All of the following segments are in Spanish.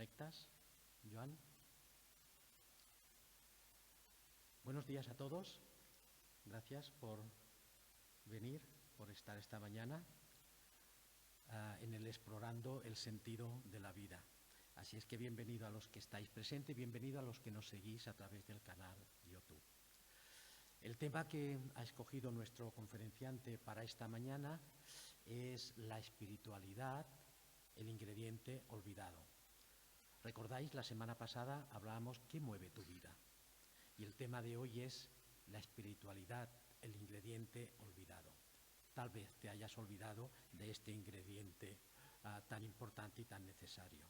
conectas, Joan? Buenos días a todos. Gracias por venir, por estar esta mañana en el Explorando el Sentido de la Vida. Así es que bienvenido a los que estáis presentes, bienvenido a los que nos seguís a través del canal YouTube. El tema que ha escogido nuestro conferenciante para esta mañana es la espiritualidad, el ingrediente olvidado. Recordáis, la semana pasada hablábamos ¿qué mueve tu vida? Y el tema de hoy es la espiritualidad, el ingrediente olvidado. Tal vez te hayas olvidado de este ingrediente tan importante y tan necesario.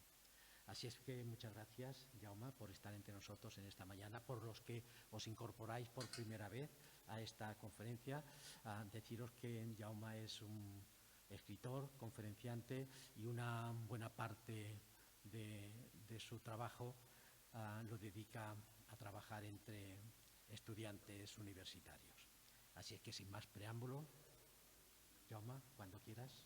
Así es que muchas gracias, Jaume, por estar entre nosotros en esta mañana, por los que os incorporáis por primera vez a esta conferencia. Deciros que Jaume es un escritor, conferenciante y una buena parte de su trabajo lo dedica a trabajar entre estudiantes universitarios. Así es que sin más preámbulo, Jaume, cuando quieras.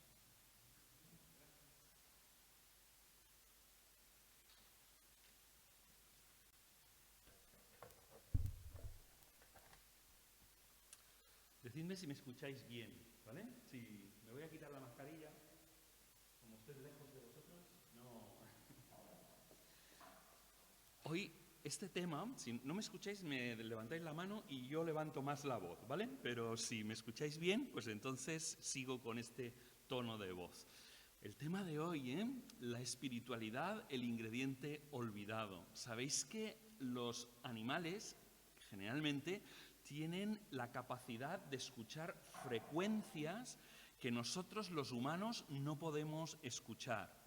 Decidme si me escucháis bien, ¿vale? Si me voy a quitar la mascarilla, como estoy lejos de vosotros, no. Hoy este tema, si no me escucháis, me levantáis la mano y yo levanto más la voz, ¿vale? Pero si me escucháis bien, pues entonces sigo con este tono de voz. El tema de hoy, la espiritualidad, el ingrediente olvidado. Sabéis que los animales generalmente tienen la capacidad de escuchar frecuencias que nosotros los humanos no podemos escuchar.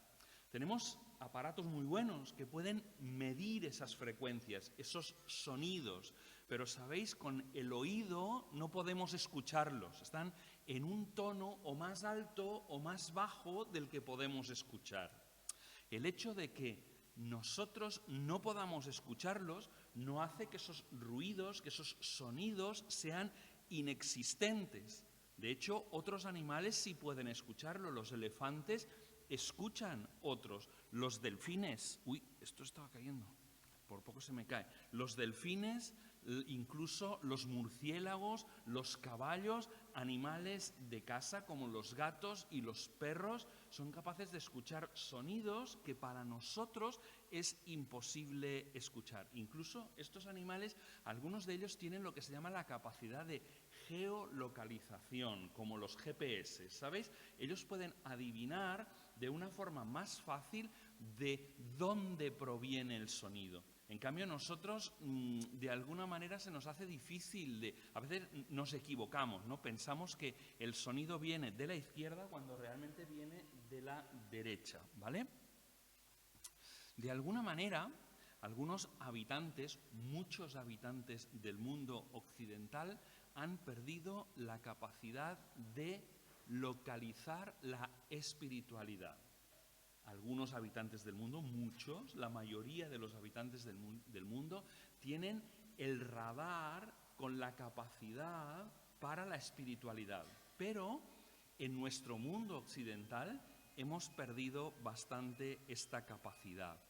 Tenemos aparatos muy buenos que pueden medir esas frecuencias, esos sonidos, pero sabéis, con el oído no podemos escucharlos. Están en un tono o más alto o más bajo del que podemos escuchar. El hecho de que nosotros no podamos escucharlos no hace que esos ruidos, que esos sonidos sean inexistentes. De hecho, otros animales sí pueden escucharlo. Los elefantes escuchan otros. Los delfines... Uy, esto estaba cayendo. Por poco se me cae. Los delfines, incluso los murciélagos, los caballos, animales de casa como los gatos y los perros, son capaces de escuchar sonidos que para nosotros es imposible escuchar. Incluso estos animales, algunos de ellos tienen lo que se llama la capacidad de geolocalización, como los GPS, ¿sabéis? Ellos pueden adivinar de una forma más fácil de dónde proviene el sonido. En cambio, nosotros, de alguna manera, se nos hace difícil a veces nos equivocamos, ¿no? Pensamos que el sonido viene de la izquierda cuando realmente viene de la derecha, ¿vale? De alguna manera, algunos habitantes, muchos habitantes del mundo occidental, han perdido la capacidad de localizar la espiritualidad. Algunos habitantes del mundo, muchos, la mayoría de los habitantes del mundo, tienen el radar con la capacidad para la espiritualidad. Pero en nuestro mundo occidental hemos perdido bastante esta capacidad.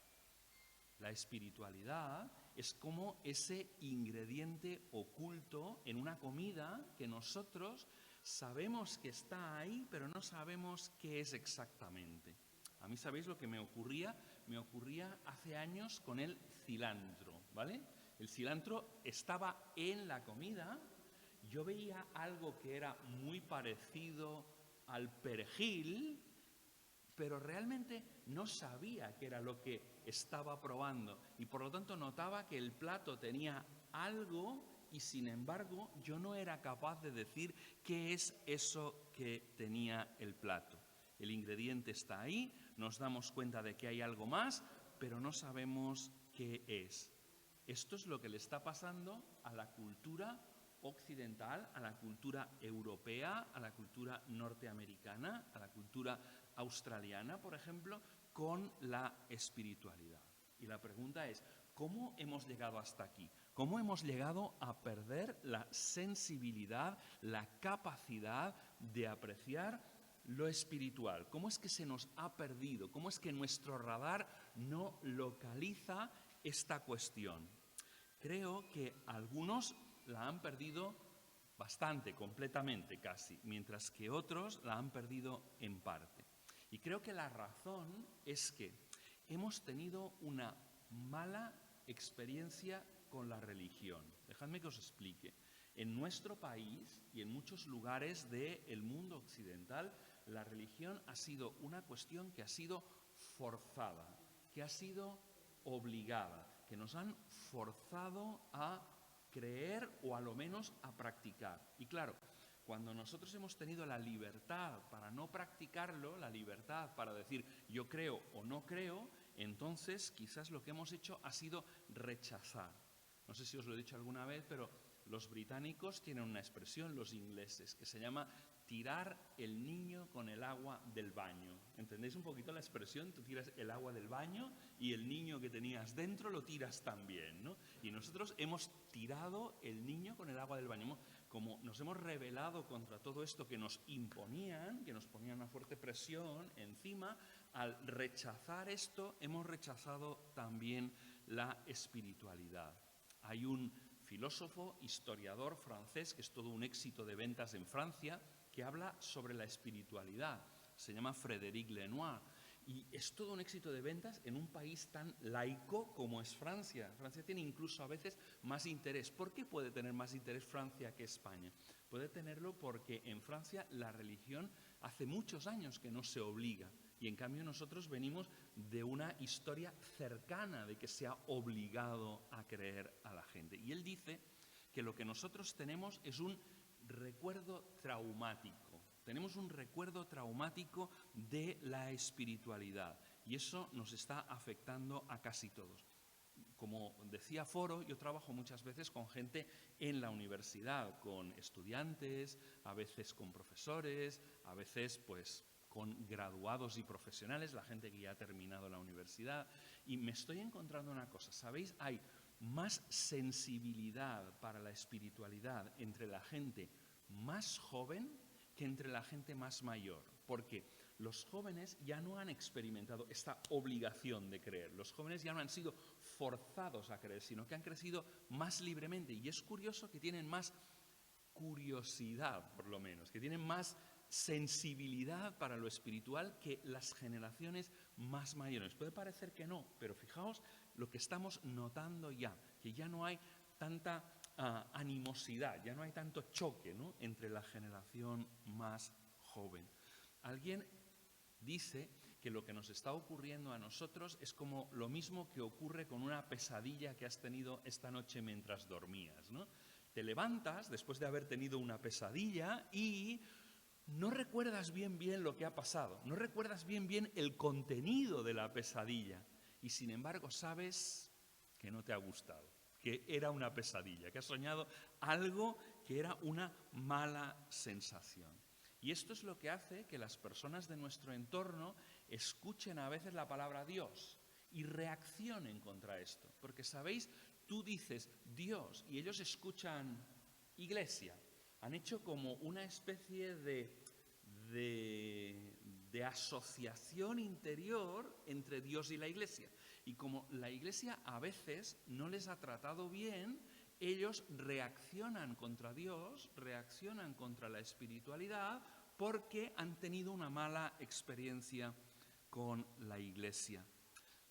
La espiritualidad es como ese ingrediente oculto en una comida que nosotros sabemos que está ahí, pero no sabemos qué es exactamente. A mí, ¿sabéis lo que me ocurría? Me ocurría hace años con el cilantro, ¿vale? El cilantro estaba en la comida, yo veía algo que era muy parecido al perejil, pero realmente no sabía qué era lo que estaba probando y por lo tanto notaba que el plato tenía algo y sin embargo yo no era capaz de decir qué es eso que tenía el plato. El ingrediente está ahí, nos damos cuenta de que hay algo más, pero no sabemos qué es. Esto es lo que le está pasando a la cultura occidental, a la cultura europea, a la cultura norteamericana, a la cultura australiana, por ejemplo, con la espiritualidad. Y la pregunta es, ¿cómo hemos llegado hasta aquí? ¿Cómo hemos llegado a perder la sensibilidad, la capacidad de apreciar lo espiritual? ¿Cómo es que se nos ha perdido? ¿Cómo es que nuestro radar no localiza esta cuestión? Creo que algunos la han perdido bastante, completamente casi, mientras que otros la han perdido en parte. Y creo que la razón es que hemos tenido una mala experiencia con la religión. Dejadme que os explique. En nuestro país y en muchos lugares del mundo occidental, la religión ha sido una cuestión que ha sido forzada, que ha sido obligada, que nos han forzado a creer o a lo menos a practicar. Y claro, cuando nosotros hemos tenido la libertad para no practicarlo, la libertad para decir yo creo o no creo, entonces quizás lo que hemos hecho ha sido rechazar. No sé si os lo he dicho alguna vez, pero los británicos tienen una expresión, los ingleses, que se llama tirar el niño con el agua del baño. ¿Entendéis un poquito la expresión? Tú tiras el agua del baño y el niño que tenías dentro lo tiras también, ¿no? Y nosotros hemos tirado el niño con el agua del baño. Como nos hemos rebelado contra todo esto que nos imponían, que nos ponían una fuerte presión encima, al rechazar esto hemos rechazado también la espiritualidad. Hay un filósofo, historiador francés, que es todo un éxito de ventas en Francia, que habla sobre la espiritualidad. Se llama Frédéric Lenoir. Y es todo un éxito de ventas en un país tan laico como es Francia. Francia tiene incluso a veces más interés. ¿Por qué puede tener más interés Francia que España? Puede tenerlo porque en Francia la religión hace muchos años que no se obliga. Y en cambio nosotros venimos de una historia cercana de que se ha obligado a creer a la gente. Y él dice que lo que nosotros tenemos es un recuerdo traumático. Tenemos un recuerdo traumático de la espiritualidad y eso nos está afectando a casi todos. Como decía Foro, yo trabajo muchas veces con gente en la universidad, con estudiantes, a veces con profesores, a veces pues con graduados y profesionales, la gente que ya ha terminado la universidad, y me estoy encontrando una cosa, ¿sabéis? Hay más sensibilidad para la espiritualidad entre la gente más joven que entre la gente más mayor, porque los jóvenes ya no han experimentado esta obligación de creer, los jóvenes ya no han sido forzados a creer, sino que han crecido más libremente, y es curioso que tienen más curiosidad, por lo menos, que tienen más sensibilidad para lo espiritual que las generaciones más mayores. Puede parecer que no, pero fijaos lo que estamos notando ya, que ya no hay tanta animosidad, ya no hay tanto choque, ¿no?, entre la generación más joven. Alguien dice que lo que nos está ocurriendo a nosotros es como lo mismo que ocurre con una pesadilla que has tenido esta noche mientras dormías, ¿no? Te levantas después de haber tenido una pesadilla y no recuerdas bien lo que ha pasado, no recuerdas bien el contenido de la pesadilla y sin embargo sabes que no te ha gustado, que era una pesadilla, que has soñado algo que era una mala sensación. Y esto es lo que hace que las personas de nuestro entorno escuchen a veces la palabra Dios y reaccionen contra esto. Porque, ¿sabéis? Tú dices Dios y ellos escuchan iglesia. Han hecho como una especie de asociación interior entre Dios y la iglesia. Y como la iglesia a veces no les ha tratado bien, ellos reaccionan contra Dios, reaccionan contra la espiritualidad porque han tenido una mala experiencia con la iglesia.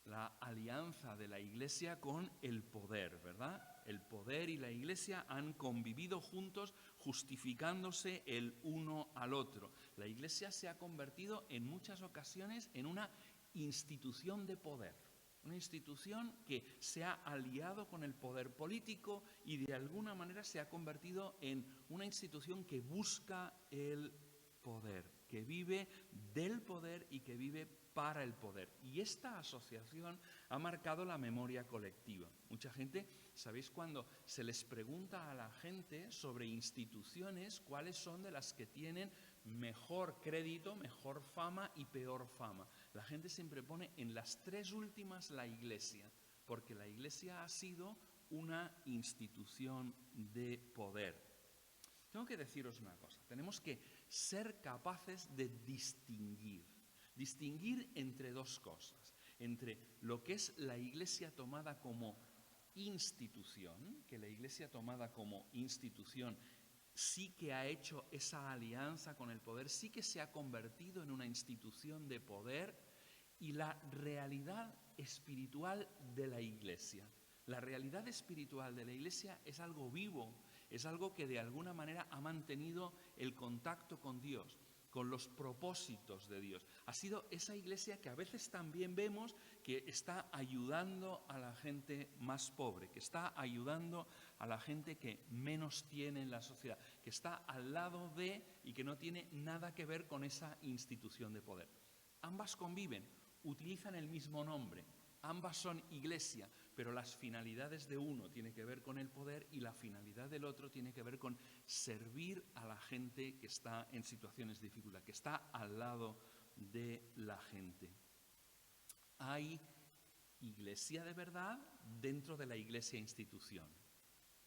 La alianza de la iglesia con el poder, ¿verdad? El poder y la iglesia han convivido juntos justificándose el uno al otro. La iglesia se ha convertido en muchas ocasiones en una institución de poder. Una institución que se ha aliado con el poder político y de alguna manera se ha convertido en una institución que busca el poder, que vive del poder y que vive para el poder. Y esta asociación ha marcado la memoria colectiva. Mucha gente, ¿sabéis? Cuando se les pregunta a la gente sobre instituciones, cuáles son de las que tienen mejor crédito, mejor fama y peor fama. La gente siempre pone en las tres últimas la iglesia, porque la iglesia ha sido una institución de poder. Tengo que deciros una cosa, tenemos que ser capaces de distinguir entre dos cosas, entre lo que es la Iglesia tomada como institución, que la Iglesia tomada como institución sí que ha hecho esa alianza con el poder, sí que se ha convertido en una institución de poder, y la realidad espiritual de la Iglesia. La realidad espiritual de la Iglesia es algo vivo, es algo que de alguna manera ha mantenido el contacto con Dios, con los propósitos de Dios. Ha sido esa Iglesia que a veces también vemos que está ayudando a la gente más pobre, que está ayudando a la gente que menos tiene en la sociedad, que está al lado de y que no tiene nada que ver con esa institución de poder. Ambas conviven, utilizan el mismo nombre, ambas son Iglesia, pero las finalidades de uno tienen que ver con el poder y la finalidad del otro tiene que ver con servir a la gente que está en situaciones de dificultad, que está al lado de la gente. Hay Iglesia de verdad dentro de la Iglesia institución,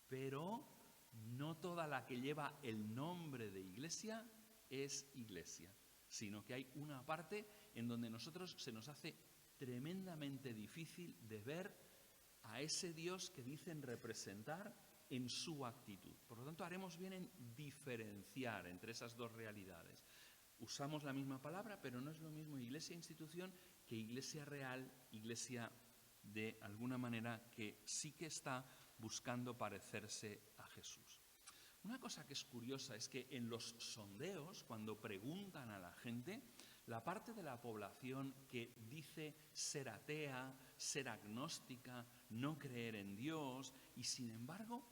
pero no toda la que lleva el nombre de Iglesia es Iglesia, sino que hay una parte en donde nosotros se nos hace tremendamente difícil de ver a ese Dios que dicen representar en su actitud. Por lo tanto, haremos bien en diferenciar entre esas dos realidades. Usamos la misma palabra, pero no es lo mismo Iglesia institución que Iglesia real, Iglesia de alguna manera que sí que está buscando parecerse a Jesús. Una cosa que es curiosa es que en los sondeos, cuando preguntan a la gente, la parte de la población que dice ser atea, ser agnóstica, no creer en Dios y sin embargo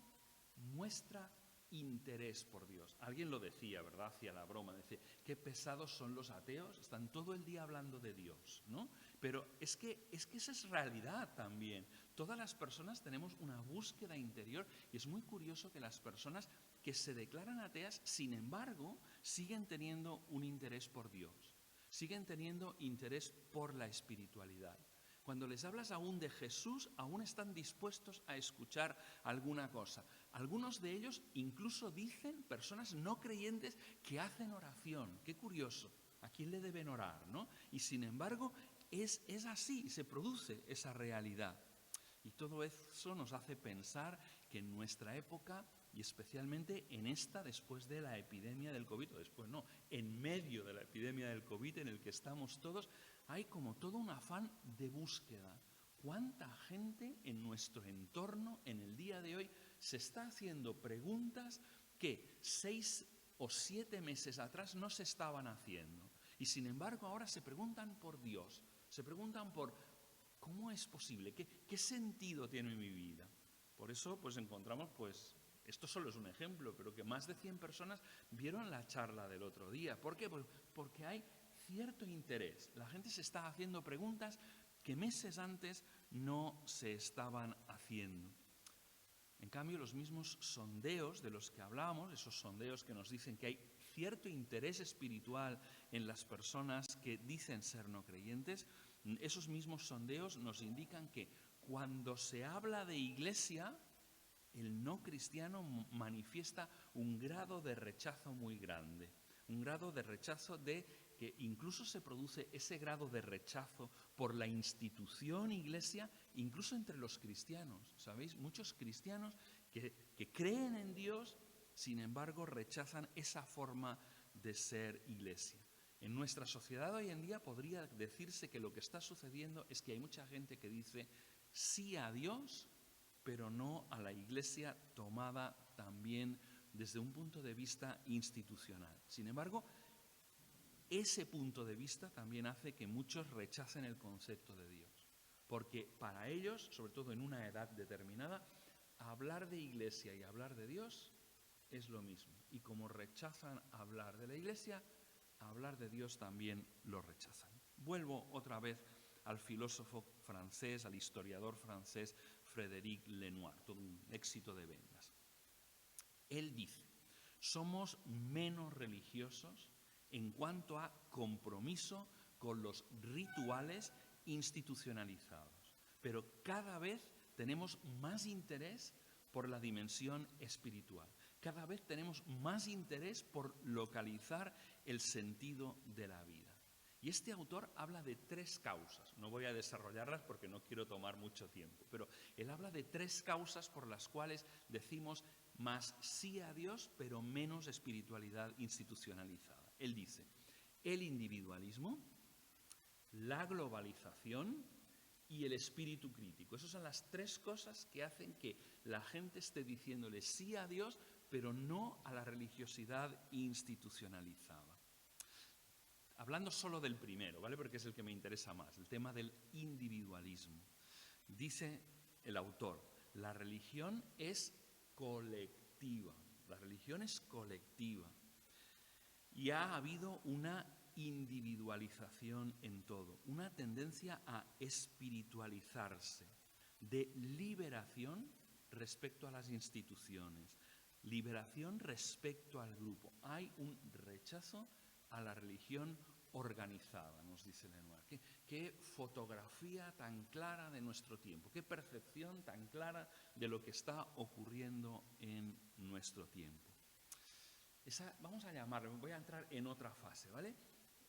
muestra interés por Dios. Alguien lo decía, ¿verdad? Hacía la broma, decía, qué pesados son los ateos, están todo el día hablando de Dios, ¿no? Pero es que esa es realidad también. Todas las personas tenemos una búsqueda interior y es muy curioso que las personas que se declaran ateas, sin embargo, siguen teniendo un interés por Dios, siguen teniendo interés por la espiritualidad. Cuando les hablas aún de Jesús, aún están dispuestos a escuchar alguna cosa. Algunos de ellos incluso dicen, personas no creyentes, que hacen oración. Qué curioso, ¿a quién le deben orar, no? Y sin embargo, es así, se produce esa realidad. Y todo eso nos hace pensar que en nuestra época, y especialmente en esta, después de la epidemia del COVID, o después no, en medio de la epidemia del COVID en el que estamos todos, hay como todo un afán de búsqueda. ¿Cuánta gente en nuestro entorno, en el día de hoy, se está haciendo preguntas que 6 o 7 meses atrás no se estaban haciendo? Y sin embargo ahora se preguntan por Dios, se preguntan por ¿cómo es posible? ¿Qué sentido tiene mi vida? Por eso pues encontramos, pues, esto solo es un ejemplo, pero que más de 100 personas vieron la charla del otro día. ¿Por qué? Pues porque hay cierto interés. La gente se está haciendo preguntas que meses antes no se estaban haciendo. En cambio, los mismos sondeos de los que hablábamos, esos sondeos que nos dicen que hay cierto interés espiritual en las personas que dicen ser no creyentes, esos mismos sondeos nos indican que cuando se habla de Iglesia, el no cristiano manifiesta un grado de rechazo muy grande, un grado de rechazo de que incluso se produce ese grado de rechazo por la institución Iglesia, incluso entre los cristianos. ¿Sabéis? Muchos cristianos que creen en Dios, sin embargo, rechazan esa forma de ser Iglesia. En nuestra sociedad hoy en día podría decirse que lo que está sucediendo es que hay mucha gente que dice sí a Dios, pero no a la Iglesia tomada también desde un punto de vista institucional. Sin embargo, ese punto de vista también hace que muchos rechacen el concepto de Dios, porque para ellos, sobre todo en una edad determinada, hablar de Iglesia y hablar de Dios es lo mismo. Y como rechazan hablar de la Iglesia, hablar de Dios también lo rechazan. Vuelvo otra vez al filósofo francés, al historiador francés Frédéric Lenoir, todo un éxito de ventas. Él dice, somos menos religiosos en cuanto a compromiso con los rituales institucionalizados, pero cada vez tenemos más interés por la dimensión espiritual. cada vez tenemos más interés por localizar el sentido de la vida. Y este autor habla de 3 causas. No voy a desarrollarlas porque no quiero tomar mucho tiempo, pero él habla de 3 causas por las cuales decimos más sí a Dios, pero menos espiritualidad institucionalizada. Él dice, el individualismo, la globalización y el espíritu crítico. Esas son las 3 cosas que hacen que la gente esté diciéndole sí a Dios, pero no a la religiosidad institucionalizada. Hablando solo del primero, ¿vale? Porque es el que me interesa más, el tema del individualismo. Dice el autor, la religión es colectiva. La religión es colectiva. Y ha habido una individualización en todo, una tendencia a espiritualizarse, de liberación respecto a las instituciones, liberación respecto al grupo. Hay un rechazo a la religión organizada, nos dice Lenoir. Qué fotografía tan clara de nuestro tiempo, qué percepción tan clara de lo que está ocurriendo en nuestro tiempo. Vamos a llamarlo, voy a entrar en otra fase, ¿vale?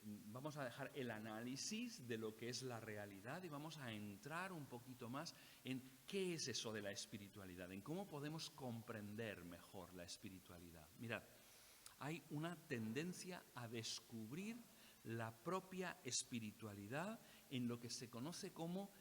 Vamos a dejar el análisis de lo que es la realidad y vamos a entrar un poquito más en qué es eso de la espiritualidad, en cómo podemos comprender mejor la espiritualidad. Mirad, hay una tendencia a descubrir la propia espiritualidad en lo que se conoce como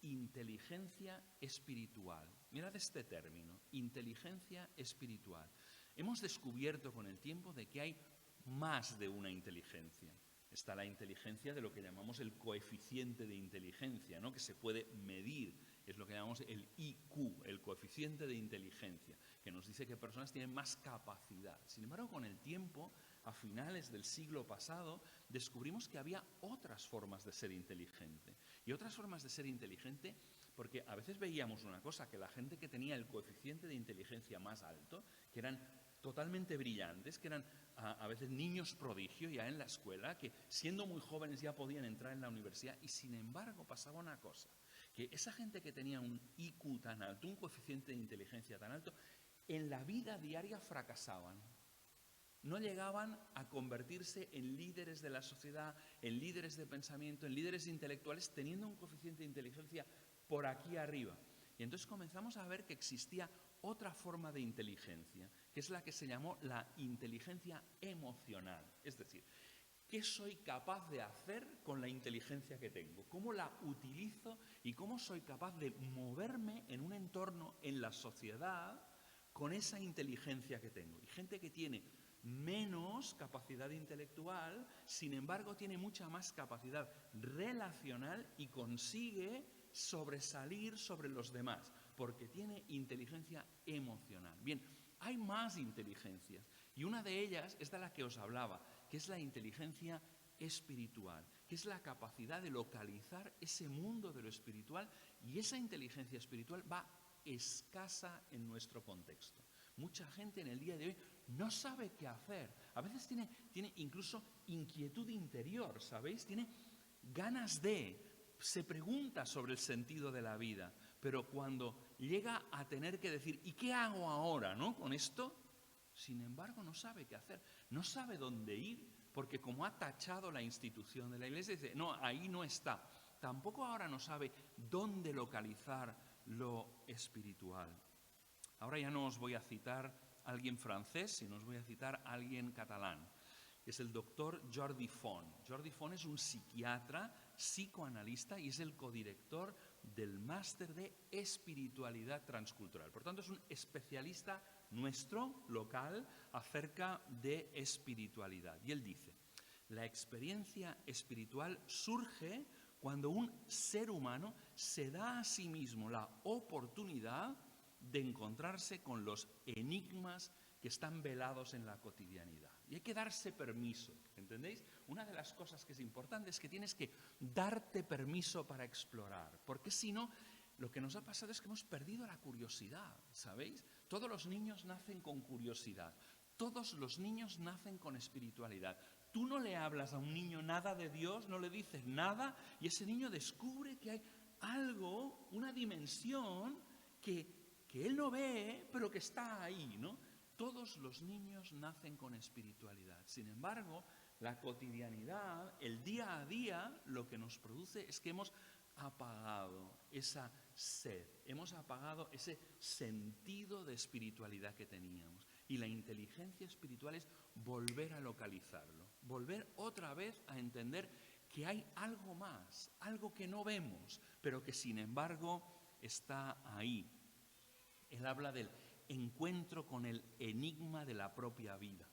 inteligencia espiritual. Mirad este término, inteligencia espiritual. Hemos descubierto con el tiempo de que hay más de una inteligencia. Está la inteligencia de lo que llamamos el coeficiente de inteligencia, ¿no? Que se puede medir, es lo que llamamos el IQ, el coeficiente de inteligencia, que nos dice que personas tienen más capacidad. Sin embargo, con el tiempo, a finales del siglo pasado, descubrimos que había otras formas de ser inteligente. Y otras formas de ser inteligente, porque a veces veíamos una cosa, que la gente que tenía el coeficiente de inteligencia más alto, que eran totalmente brillantes, que eran a veces niños prodigio ya en la escuela, que siendo muy jóvenes ya podían entrar en la universidad, y sin embargo pasaba una cosa, que esa gente que tenía un IQ tan alto, un coeficiente de inteligencia tan alto, en la vida diaria fracasaban. No llegaban a convertirse en líderes de la sociedad, en líderes de pensamiento, en líderes intelectuales, teniendo un coeficiente de inteligencia por aquí arriba. Y entonces comenzamos a ver que existía otra forma de inteligencia, que es la que se llamó la inteligencia emocional. Es decir, ¿qué soy capaz de hacer con la inteligencia que tengo? ¿Cómo la utilizo y cómo soy capaz de moverme en un entorno, en la sociedad, con esa inteligencia que tengo? Y gente que tiene menos capacidad intelectual, sin embargo, tiene mucha más capacidad relacional y consigue sobresalir sobre los demás, porque tiene inteligencia emocional. Bien, hay más inteligencias y una de ellas es de la que os hablaba, que es la inteligencia espiritual, que es la capacidad de localizar ese mundo de lo espiritual, y esa inteligencia espiritual va escasa en nuestro contexto. Mucha gente en el día de hoy no sabe qué hacer. A veces tiene incluso inquietud interior, ¿sabéis? Tiene ganas se pregunta sobre el sentido de la vida, pero cuando llega a tener que decir, ¿y qué hago ahora, no? Con esto, sin embargo, no sabe qué hacer, no sabe dónde ir, porque como ha tachado la institución de la Iglesia, dice, no, ahí no está. Tampoco ahora no sabe dónde localizar lo espiritual. Ahora ya no os voy a citar a alguien francés, sino os voy a citar a alguien catalán. Es el doctor Jordi Font. Jordi Font es un psiquiatra, psicoanalista y es el codirector del máster de espiritualidad transcultural. Por tanto, es un especialista nuestro, local, acerca de espiritualidad. Y él dice, la experiencia espiritual surge cuando un ser humano se da a sí mismo la oportunidad de encontrarse con los enigmas que están velados en la cotidianidad. Y hay que darse permiso, ¿entendéis? Una de las cosas que es importante es que tienes que darte permiso para explorar, porque si no, lo que nos ha pasado es que hemos perdido la curiosidad, ¿sabéis? Todos los niños nacen con curiosidad, todos los niños nacen con espiritualidad. Tú no le hablas a un niño nada de Dios, no le dices nada, y ese niño descubre que hay algo, una dimensión que él no ve, pero que está ahí, ¿no? todos los niños nacen con espiritualidad. Sin embargo, la cotidianidad, el día a día, lo que nos produce es que hemos apagado esa sed, hemos apagado ese sentido de espiritualidad que teníamos. Y la inteligencia espiritual es volver a localizarlo, volver otra vez a entender que hay algo más, algo que no vemos, pero que sin embargo está ahí. Él habla del encuentro con el enigma de la propia vida.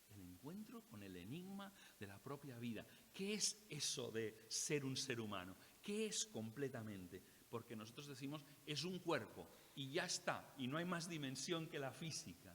El encuentro con el enigma de la propia vida. ¿Qué es eso de ser un ser humano? ¿Qué es completamente? Porque nosotros decimos, es un cuerpo y ya está, y no hay más dimensión que la física.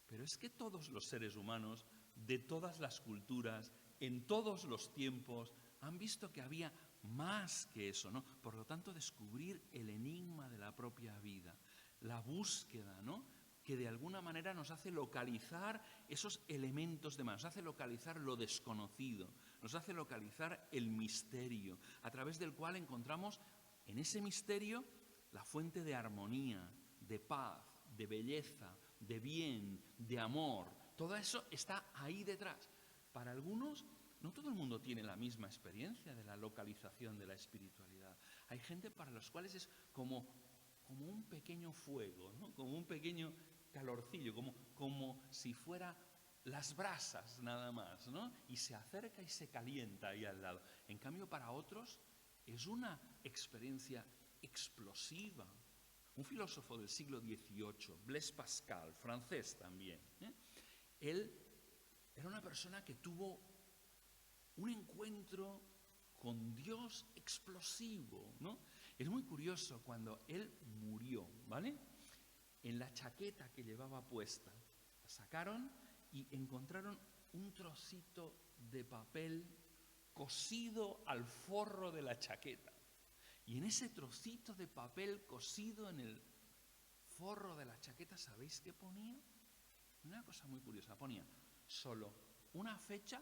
Pero es que todos los seres humanos, de todas las culturas, en todos los tiempos, han visto que había más que eso, ¿no? Por lo tanto, descubrir el enigma de la propia vida, la búsqueda, ¿no?, que de alguna manera nos hace localizar esos elementos de más, nos hace localizar lo desconocido, nos hace localizar el misterio, a través del cual encontramos en ese misterio la fuente de armonía, de paz, de belleza, de bien, de amor. Todo eso está ahí detrás. Para algunos, no todo el mundo tiene la misma experiencia de la localización de la espiritualidad. Hay gente para los cuales es como un pequeño fuego, ¿no?, como un pequeño calorcillo, como si fuera las brasas nada más, ¿no?, y se acerca y se calienta ahí al lado. En cambio, para otros es una experiencia explosiva. Un filósofo del siglo XVIII, Blaise Pascal, francés también, él era una persona que tuvo un encuentro con Dios explosivo, ¿no? Es muy curioso, cuando él murió, ¿vale?, en la chaqueta que llevaba puesta, la sacaron y encontraron un trocito de papel cosido al forro de la chaqueta. Y en ese trocito de papel cosido en el forro de la chaqueta, ¿sabéis qué ponía? Una cosa muy curiosa, ponía solo una fecha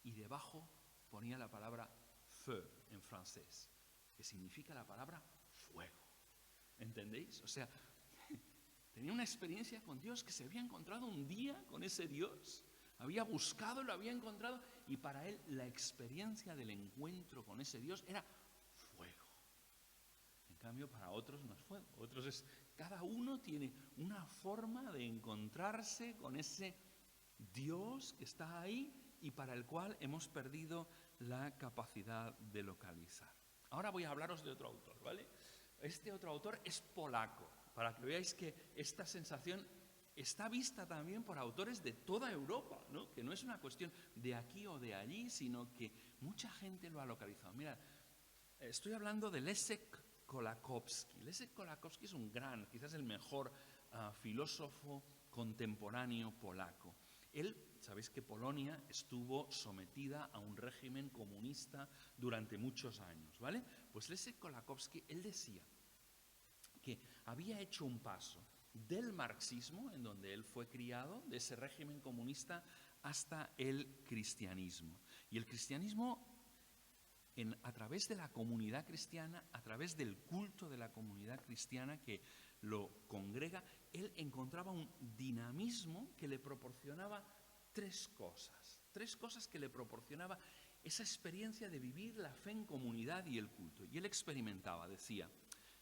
y debajo ponía la palabra feu en francés, que significa la palabra fuego. ¿Entendéis? O sea, tenía una experiencia con Dios, que se había encontrado un día con ese Dios, había buscado, lo había encontrado, y para él la experiencia del encuentro con ese Dios era fuego. En cambio, para otros no es fuego, cada uno tiene una forma de encontrarse con ese Dios que está ahí y para el cual hemos perdido la capacidad de localizar. Ahora voy a hablaros de otro autor, ¿vale? Este otro autor es polaco, para que veáis que esta sensación está vista también por autores de toda Europa, ¿no?, que no es una cuestión de aquí o de allí, sino que mucha gente lo ha localizado. Mirad, estoy hablando de Leszek Kolakowski. Leszek Kolakowski es un gran, quizás el mejor filósofo contemporáneo polaco. Él, sabéis que Polonia estuvo sometida a un régimen comunista durante muchos años, ¿vale? Pues Leszek Kolakowski, él decía que había hecho un paso del marxismo, en donde él fue criado, de ese régimen comunista, hasta el cristianismo. Y el cristianismo, a través de la comunidad cristiana, a través del culto de la comunidad cristiana que lo congrega, él encontraba un dinamismo que le proporcionaba tres cosas que le proporcionaba esa experiencia de vivir la fe en comunidad y el culto. Y él experimentaba, decía,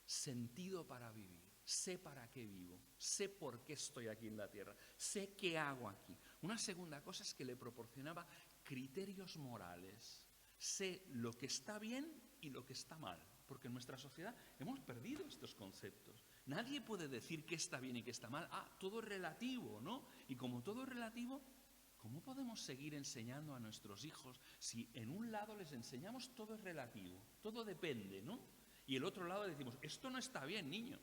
sentido para vivir, sé para qué vivo, sé por qué estoy aquí en la tierra, sé qué hago aquí. Una segunda cosa es que le proporcionaba criterios morales, sé lo que está bien y lo que está mal, porque en nuestra sociedad hemos perdido estos conceptos. Nadie puede decir qué está bien y qué está mal. Todo es relativo, ¿no? Y como todo es relativo, ¿cómo podemos seguir enseñando a nuestros hijos si en un lado les enseñamos todo es relativo, todo depende, ¿no? Y el otro lado decimos, esto no está bien, niño.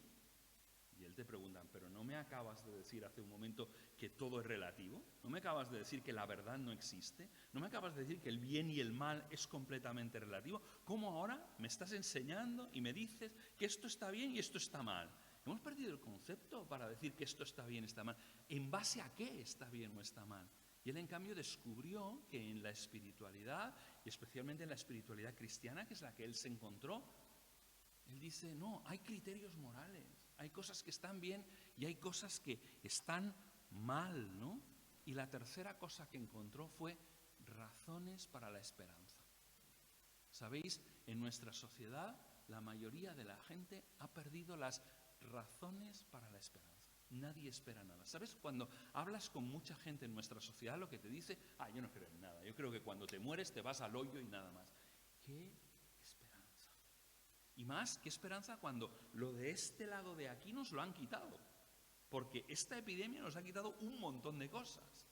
Y él te pregunta, pero ¿no me acabas de decir hace un momento que todo es relativo? ¿No me acabas de decir que la verdad no existe? ¿No me acabas de decir que el bien y el mal es completamente relativo? ¿Cómo ahora me estás enseñando y me dices que esto está bien y esto está mal? Hemos perdido el concepto para decir que esto está bien y está mal. ¿En base a qué está bien o está mal? Y él, en cambio, descubrió que en la espiritualidad, y especialmente en la espiritualidad cristiana, que es la que él se encontró, él dice, no, hay criterios morales, hay cosas que están bien y hay cosas que están mal, ¿no? Y la tercera cosa que encontró fue razones para la esperanza. ¿Sabéis? En nuestra sociedad la mayoría de la gente ha perdido las razones para la esperanza. Nadie espera nada. ¿Sabes? Cuando hablas con mucha gente en nuestra sociedad, lo que te dice, yo no creo en nada. Yo creo que cuando te mueres te vas al hoyo y nada más. ¡Qué esperanza! Y más, ¿qué esperanza cuando lo de este lado de aquí nos lo han quitado? Porque esta epidemia nos ha quitado un montón de cosas.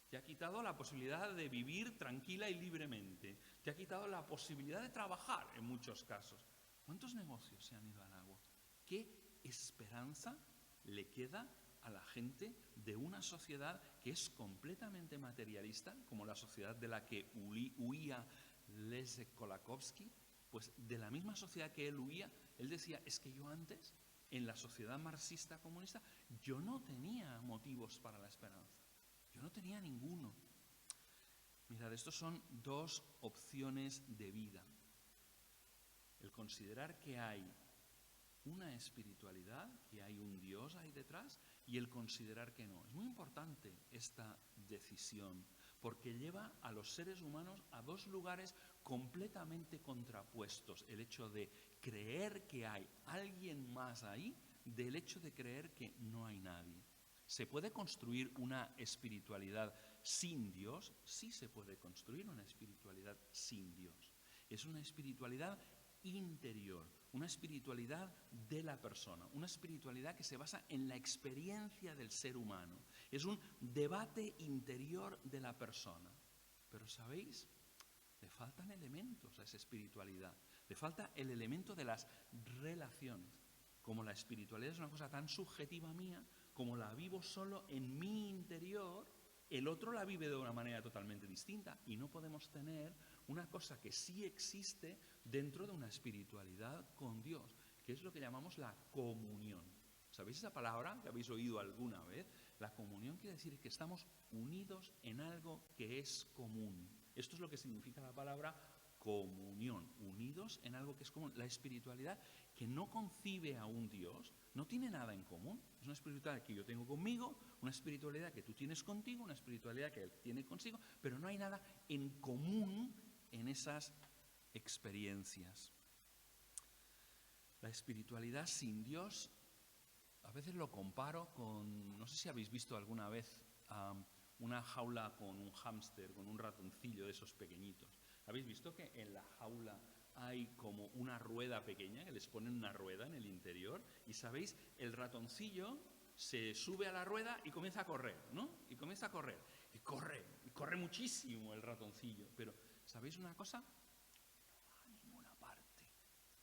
Te ha quitado la posibilidad de vivir tranquila y libremente. Te ha quitado la posibilidad de trabajar en muchos casos. ¿Cuántos negocios se han ido al agua? ¿Qué esperanza le queda a la gente de una sociedad que es completamente materialista, como la sociedad de la que huía Leszek Kolakowski? Pues de la misma sociedad que él huía, él decía, es que yo antes, en la sociedad marxista comunista, yo no tenía motivos para la esperanza. Yo no tenía ninguno. Mirad, estos son dos opciones de vida. El considerar que hay una espiritualidad, que hay un Dios ahí detrás, y el considerar que no. Es muy importante esta decisión, porque lleva a los seres humanos a dos lugares completamente contrapuestos. El hecho de creer que hay alguien más ahí, del hecho de creer que no hay nadie. ¿Se puede construir una espiritualidad sin Dios? Sí se puede construir una espiritualidad sin Dios. Es una espiritualidad interior, una espiritualidad de la persona, una espiritualidad que se basa en la experiencia del ser humano. Es un debate interior de la persona. Pero, ¿sabéis? Le faltan elementos a esa espiritualidad. Le falta el elemento de las relaciones. Como la espiritualidad es una cosa tan subjetiva mía, como la vivo solo en mi interior, el otro la vive de una manera totalmente distinta. Y no podemos tener una cosa que sí existe dentro de una espiritualidad con Dios, que es lo que llamamos la comunión. ¿Sabéis esa palabra que habéis oído alguna vez? La comunión quiere decir que estamos unidos en algo que es común. Esto es lo que significa la palabra comunión, unidos en algo que es común. La espiritualidad que no concibe a un Dios no tiene nada en común. Es una espiritualidad que yo tengo conmigo, una espiritualidad que tú tienes contigo, una espiritualidad que él tiene consigo, pero no hay nada en común en esas experiencias. La espiritualidad sin Dios, a veces lo comparo con, no sé si habéis visto alguna vez una jaula con un hámster, con un ratoncillo de esos pequeñitos. ¿Habéis visto que en la jaula hay como una rueda pequeña, que les ponen una rueda en el interior? Y sabéis, el ratoncillo se sube a la rueda y comienza a correr, ¿no? Y comienza a correr. Y corre muchísimo el ratoncillo. Pero, ¿sabéis una cosa?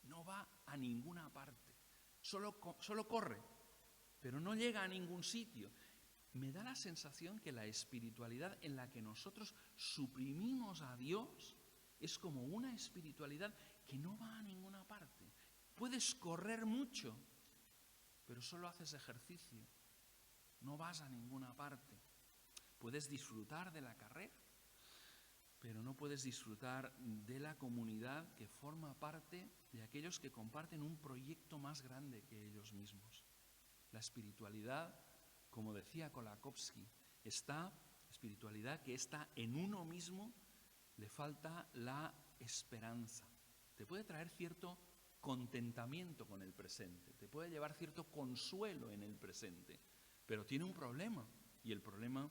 No va a ninguna parte. Solo corre, pero no llega a ningún sitio. Me da la sensación que la espiritualidad en la que nosotros suprimimos a Dios es como una espiritualidad que no va a ninguna parte. Puedes correr mucho, pero solo haces ejercicio. No vas a ninguna parte. Puedes disfrutar de la carrera, pero no puedes disfrutar de la comunidad que forma parte de aquellos que comparten un proyecto más grande que ellos mismos. La espiritualidad, como decía Kolakowski, espiritualidad que está en uno mismo, le falta la esperanza. Te puede traer cierto contentamiento con el presente, te puede llevar cierto consuelo en el presente, pero tiene un problema, y el problema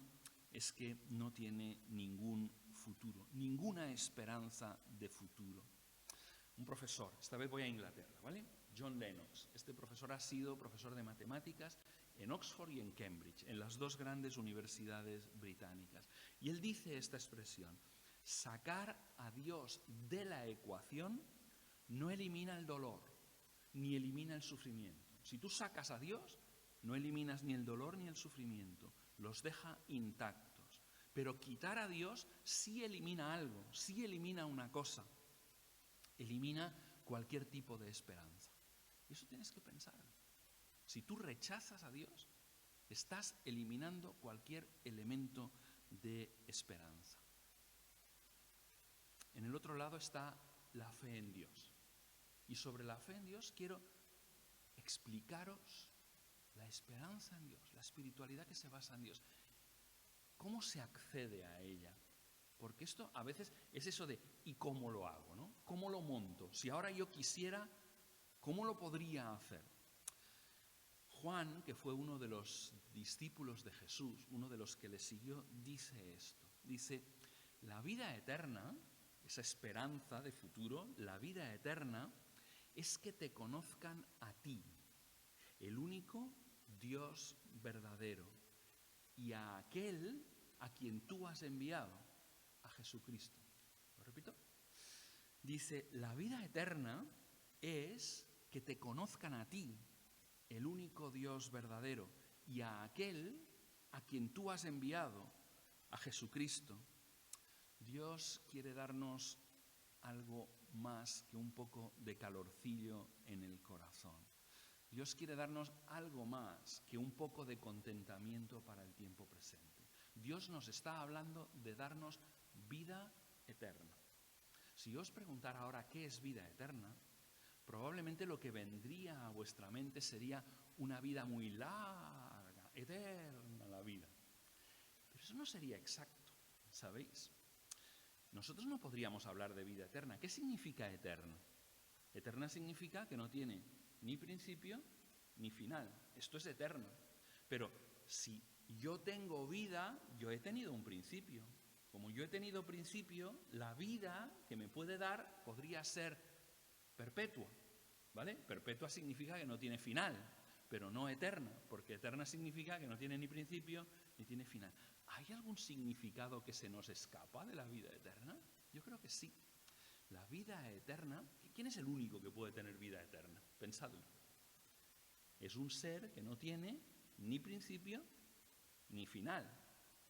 es que no tiene ningún futuro, ninguna esperanza de futuro. Un profesor, esta vez voy a Inglaterra, ¿vale? John Lennox. Este profesor ha sido profesor de matemáticas en Oxford y en Cambridge, en las dos grandes universidades británicas. Y él dice esta expresión: sacar a Dios de la ecuación no elimina el dolor, ni elimina el sufrimiento. Si tú sacas a Dios, no eliminas ni el dolor ni el sufrimiento, los deja intactos. Pero quitar a Dios sí elimina algo, sí elimina una cosa. Elimina cualquier tipo de esperanza. Y eso tienes que pensarlo. Si tú rechazas a Dios, estás eliminando cualquier elemento de esperanza. En el otro lado está la fe en Dios. Y sobre la fe en Dios quiero explicaros la esperanza en Dios, la espiritualidad que se basa en Dios. ¿cómo se accede a ella? Porque esto a veces es eso de ¿y cómo lo hago? ¿No? ¿Cómo lo monto? Si ahora yo quisiera, ¿cómo lo podría hacer? Juan, que fue uno de los discípulos de Jesús, uno de los que le siguió, dice esto. Dice, la vida eterna, esa esperanza de futuro, la vida eterna es que te conozcan a ti, el único Dios verdadero, y a aquel a quien tú has enviado, a Jesucristo. ¿Lo repito? Dice, la vida eterna es que te conozcan a ti, el único Dios verdadero, y a aquel a quien tú has enviado, a Jesucristo. Dios quiere darnos algo más que un poco de calorcillo en el corazón. Dios quiere darnos algo más que un poco de contentamiento para el tiempo presente. Dios nos está hablando de darnos vida eterna. Si yo os preguntara ahora qué es vida eterna, probablemente lo que vendría a vuestra mente sería una vida muy larga, eterna la vida. Pero eso no sería exacto, ¿sabéis? Nosotros no podríamos hablar de vida eterna. ¿Qué significa eterna? Eterna significa que no tiene ni principio ni final. Esto es eterno. Pero si yo tengo vida, yo he tenido un principio. Como yo he tenido principio, la vida que me puede dar podría ser perpetua, ¿vale? Perpetua significa que no tiene final, pero no eterna, porque eterna significa que no tiene ni principio ni tiene final. ¿Hay algún significado que se nos escapa de la vida eterna? Yo creo que sí. La vida eterna, ¿quién es el único que puede tener vida eterna? Pensadlo. Es un ser que no tiene ni principio ni final,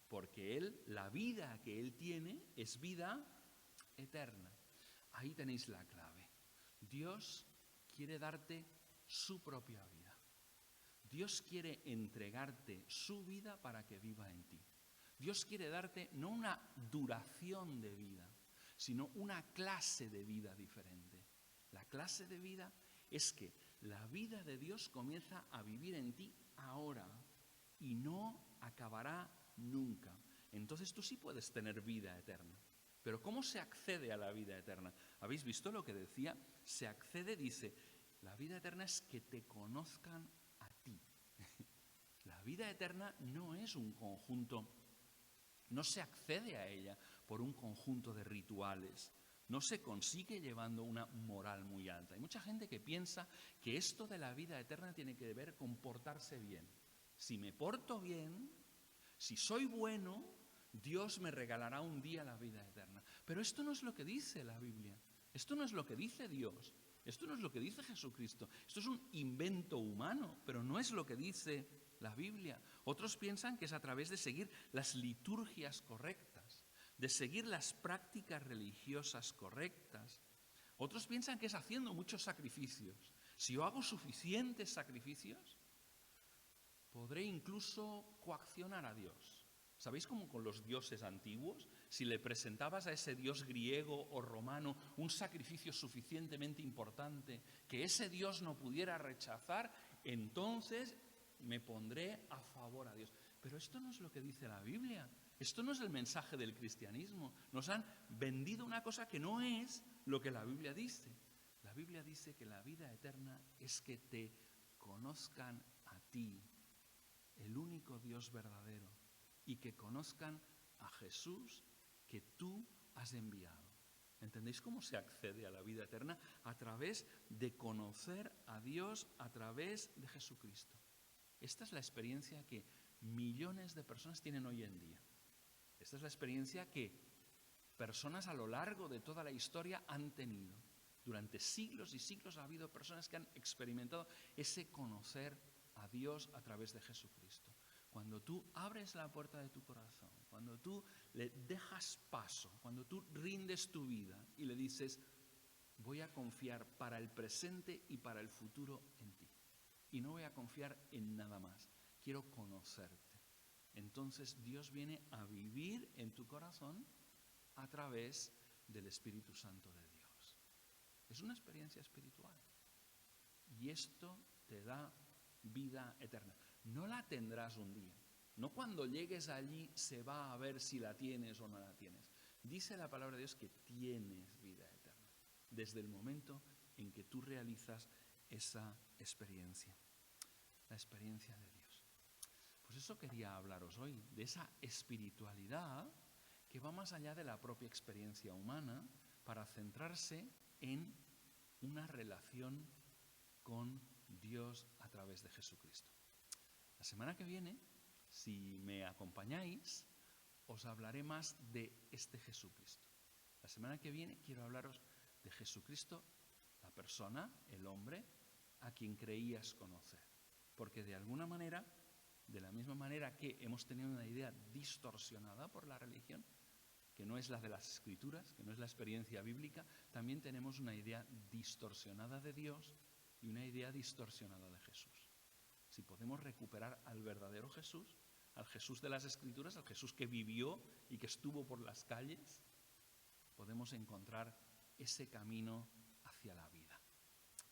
porque él, la vida que él tiene es vida eterna. Ahí tenéis la clave. Dios quiere darte su propia vida. Dios quiere entregarte su vida para que viva en ti. Dios quiere darte no una duración de vida, sino una clase de vida diferente. La clase de vida es que la vida de Dios comienza a vivir en ti ahora y no acabará nunca. Entonces tú sí puedes tener vida eterna. Pero ¿cómo se accede a la vida eterna? ¿Habéis visto lo que decía? Se accede, dice, la vida eterna es que te conozcan a ti. La vida eterna no es un conjunto, no se accede a ella por un conjunto de rituales, no se consigue llevando una moral muy alta. Hay mucha gente que piensa que esto de la vida eterna tiene que ver con portarse bien. Si me porto bien, si soy bueno, Dios me regalará un día la vida eterna. Pero esto no es lo que dice la Biblia. Esto no es lo que dice Dios. Esto no es lo que dice Jesucristo. Esto es un invento humano, pero no es lo que dice la Biblia. Otros piensan que es a través de seguir las liturgias correctas, de seguir las prácticas religiosas correctas. Otros piensan que es haciendo muchos sacrificios. Si yo hago suficientes sacrificios, podré incluso coaccionar a Dios. ¿Sabéis cómo con los dioses antiguos? Si le presentabas a ese dios griego o romano un sacrificio suficientemente importante que ese dios no pudiera rechazar, entonces me pondré a favor a Dios. Pero esto no es lo que dice la Biblia. Esto no es el mensaje del cristianismo. Nos han vendido una cosa que no es lo que la Biblia dice. La Biblia dice que la vida eterna es que te conozcan a ti, el único Dios verdadero, y que conozcan a Jesús que tú has enviado. ¿Entendéis cómo se accede a la vida eterna? A través de conocer a Dios a través de Jesucristo. Esta es la experiencia que millones de personas tienen hoy en día. Esta es la experiencia que personas a lo largo de toda la historia han tenido. Durante siglos y siglos ha habido personas que han experimentado ese conocer a Dios a través de Jesucristo. Cuando tú abres la puerta de tu corazón, cuando tú le dejas paso, cuando tú rindes tu vida y le dices, voy a confiar para el presente y para el futuro en ti. Y no voy a confiar en nada más. Quiero conocerte. Entonces Dios viene a vivir en tu corazón a través del Espíritu Santo de Dios. Es una experiencia espiritual. Y esto te da vida eterna. No la tendrás un día. No cuando llegues allí se va a ver si la tienes o no la tienes. Dice la palabra de Dios que tienes vida eterna, desde el momento en que tú realizas esa experiencia, la experiencia de Dios. Pues eso quería hablaros hoy, de esa espiritualidad que va más allá de la propia experiencia humana para centrarse en una relación con Dios a través de Jesucristo. La semana que viene, si me acompañáis, os hablaré más de este Jesucristo. La semana que viene quiero hablaros de Jesucristo, la persona, el hombre, a quien creías conocer. Porque de alguna manera, de la misma manera que hemos tenido una idea distorsionada por la religión, que no es la de las Escrituras, que no es la experiencia bíblica, también tenemos una idea distorsionada de Dios y una idea distorsionada de Jesús. Si podemos recuperar al verdadero Jesús, al Jesús de las Escrituras, al Jesús que vivió y que estuvo por las calles, podemos encontrar ese camino hacia la vida.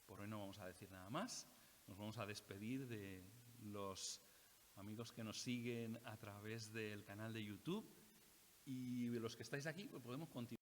Por hoy no vamos a decir nada más, nos vamos a despedir de los amigos que nos siguen a través del canal de YouTube y los que estáis aquí, pues podemos continuar.